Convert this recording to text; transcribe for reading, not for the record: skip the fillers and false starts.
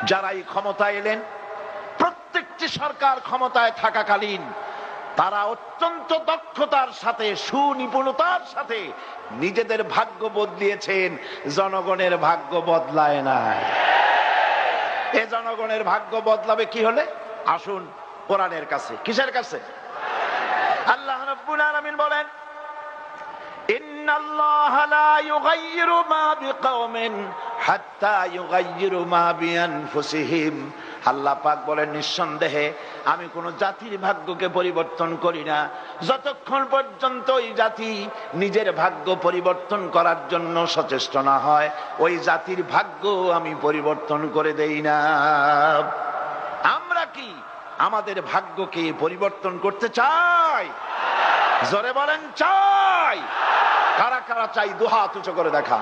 যারাই ক্ষমতায় এলেন, প্রত্যেকটি সরকার ক্ষমতায় থাকাকালীন তারা অত্যন্ত দক্ষতার সাথে, সুনিপুণতার সাথে নিজেদের ভাগ্য বদলিয়েছেন, জনগণের ভাগ্য বদলায় নাই। এ জনগণের ভাগ্য বদলাবে কি হলে? আসুন কোরআনের কাছে। কিসের কাছে? আল্লাহ রাব্বুল আলামিন বলেন, ইন্নাল্লাহা লা ইউগাইয়িরু মা বিকাওমিন হাত্তা ইউগাইয়িরু মা বিআনফুসিহিম। আল্লাহ পাক বলেন, নিঃসন্দেহে আমি কোন জাতির ভাগ্যকে পরিবর্তন করি না যতক্ষণ পর্যন্ত ওই জাতি নিজের ভাগ্য পরিবর্তন করার জন্য সচেষ্ট না হয়। ওই জাতির ভাগ্য আমি পরিবর্তন করে দেই না। আমরা কি আমাদের ভাগ্যকে পরিবর্তন করতে চাই? জোরে বলেন চাই। কারা কারা চাই? দুহাত উঁচু করে দেখান।